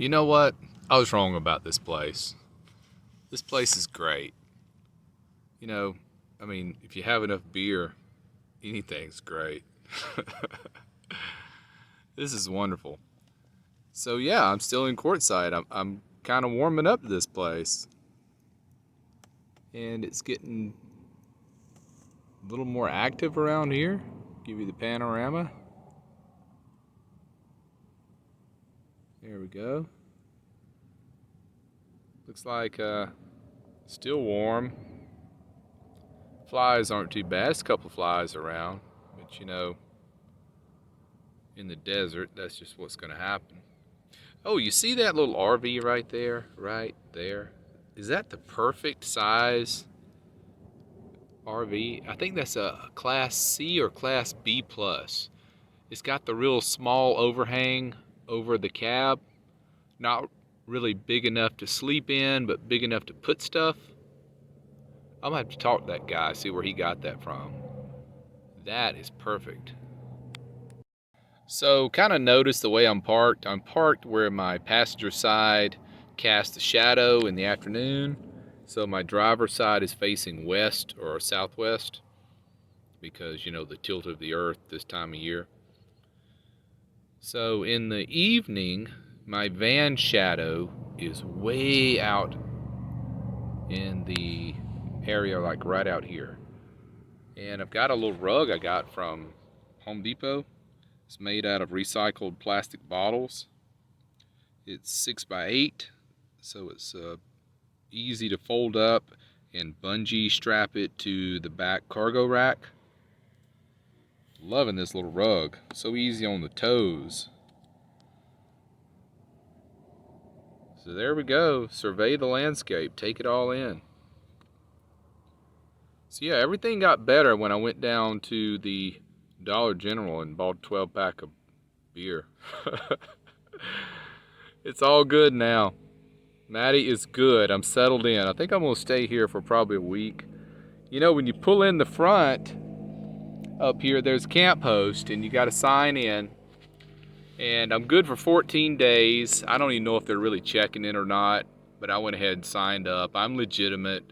You know what? I was wrong about this place. This place is great. You know, I mean, if you have enough beer, anything's great. This is wonderful. So yeah, I'm still in Quartzsite. I'm kind of warming up to this place. And it's getting a little more active around here. Give you the panorama. There we go. Looks like still warm. Flies aren't too bad. There's a couple of flies around, but you know, in the desert, that's just what's going to happen. Oh, you see that little RV right there? Right there. Is that the perfect size RV? I think that's a Class C or Class B plus. It's got the real small overhang over the cab. Not really big enough to sleep in, but big enough to put stuff. I'm gonna have to talk to that guy, see where he got that from. That is perfect. So kind of notice the way I'm parked. I'm parked where my passenger side casts a shadow in the afternoon. So my driver's side is facing west or southwest because, you know, the tilt of the earth this time of year. So in the evening, my van shadow is way out in the area, like right out here. And I've got a little rug I got from Home Depot. It's made out of recycled plastic bottles. It's 6x8, so it's easy to fold up and bungee strap it to the back cargo rack. Loving this little rug. So easy on the toes. So there we go. Survey the landscape. Take it all in. So yeah, everything got better when I went down to the Dollar General and bought a 12-pack of beer. It's all good now. Maddie is good. I'm settled in. I think I'm going to stay here for probably a week. You know, when you pull in the front up here, there's Camp Host, and you got to sign in. And I'm good for 14 days. I don't even know if they're really checking in or not, but I went ahead and signed up. I'm legitimate.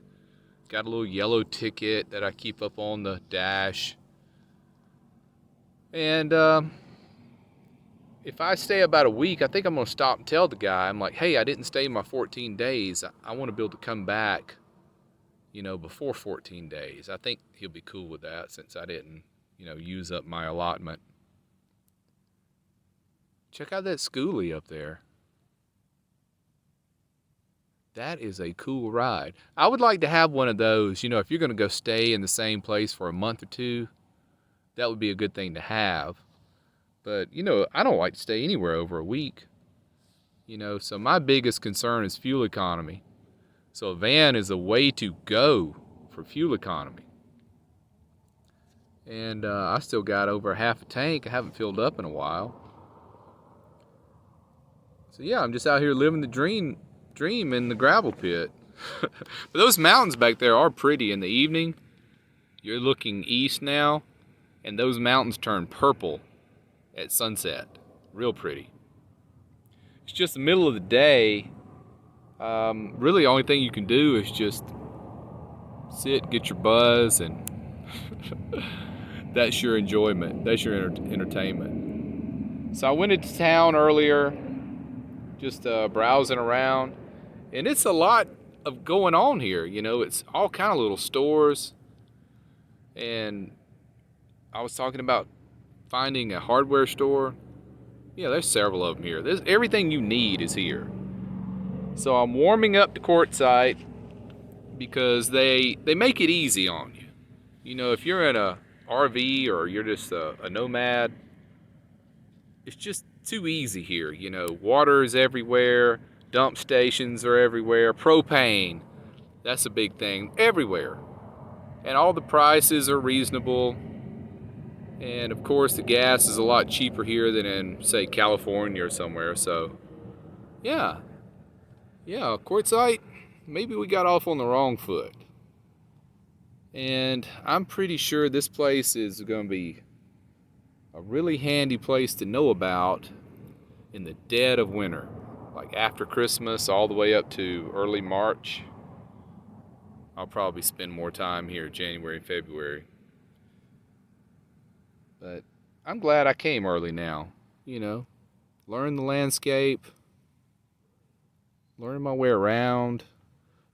Got a little yellow ticket that I keep up on the dash. And if I stay about a week, I think I'm going to stop and tell the guy, I'm like, hey, I didn't stay my 14 days. I want to be able to come back, you know, before 14 days. I think he'll be cool with that since I didn't, you know, use up my allotment. Check out that schoolie up there. That is a cool ride. I would like to have one of those, you know, if you're going to go stay in the same place for a month or two, that would be a good thing to have. But, you know, I don't like to stay anywhere over a week. You know, so my biggest concern is fuel economy. So a van is a way to go for fuel economy. And I still got over half a tank. I haven't filled up in a while. So yeah, I'm just out here living the dream in the gravel pit. But those mountains back there are pretty in the evening. You're looking east now, and those mountains turn purple at sunset. Real pretty. It's just the middle of the day. Really, the only thing you can do is just sit, get your buzz, and that's your enjoyment. That's your entertainment. So I went into town earlier, just browsing around, and it's a lot of going on here. You know, it's all kind of little stores, and I was talking about finding a hardware store. Yeah, there's several of them here. There's everything you need is here. So I'm warming up to Quartzsite because they make it easy on you. You know, if you're in a RV or you're just a nomad, it's just too easy here. You know, water is everywhere, dump stations are everywhere, propane, that's a big thing, everywhere. And all the prices are reasonable. And of course the gas is a lot cheaper here than in, say, California or somewhere. So yeah, Quartzsite, maybe we got off on the wrong foot. And I'm pretty sure this place is going to be a really handy place to know about in the dead of winter, like like after Christmas all the way up to early March. I'll probably spend more time here January and February. But I'm glad I came early now, you know, learn the landscape, learning my way around.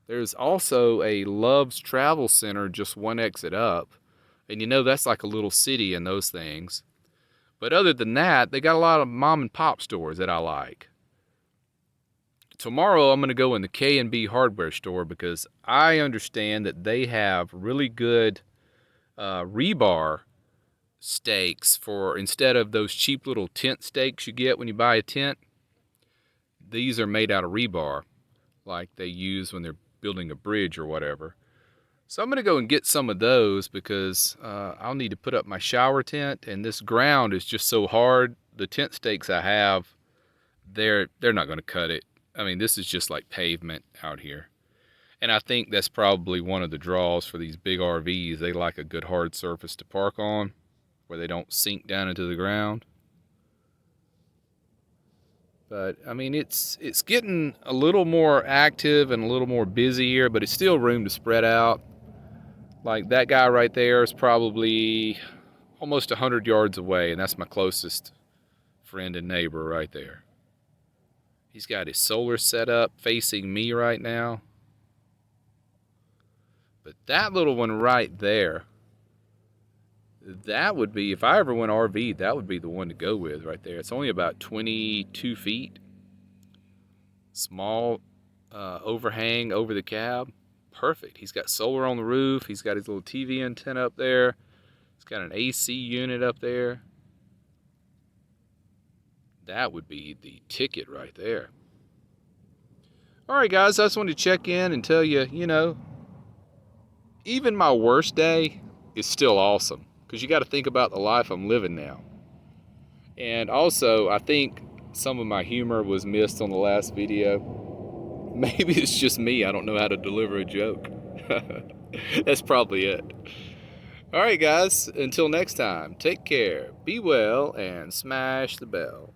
There's also a Love's Travel Center just one exit up. And you know, that's like a little city in those things. But other than that, they got a lot of mom and pop stores that I like. Tomorrow I'm going to go in the K&B hardware store because I understand that they have really good rebar stakes for instead of those cheap little tent stakes you get when you buy a tent. These are made out of rebar like they use when they're building a bridge or whatever. So I'm going to go and get some of those because I'll need to put up my shower tent, and this ground is just so hard. The tent stakes I have, they're not going to cut it. I mean, this is just like pavement out here. And I think that's probably one of the draws for these big RVs. They like a good hard surface to park on where they don't sink down into the ground. But I mean, it's getting a little more active and a little more busy here, but it's still room to spread out. Like that guy right there is probably almost 100 yards away, and that's my closest friend and neighbor right there. He's got his solar set up facing me right now. But that little one right there, that would be, if I ever went RV, that would be the one to go with right there. It's only about 22 feet. Small overhang over the cab. Perfect. He's got solar on the roof. He's got his little TV antenna up there. He's got an AC unit up there. That would be the ticket right there. All right, guys, I just wanted to check in and tell you, you know, even my worst day is still awesome because you got to think about the life I'm living now. And also, I think some of my humor was missed on the last video. Maybe it's just me. I don't know how to deliver a joke. That's probably it. All right, guys. Until next time, take care, be well, and smash the bell.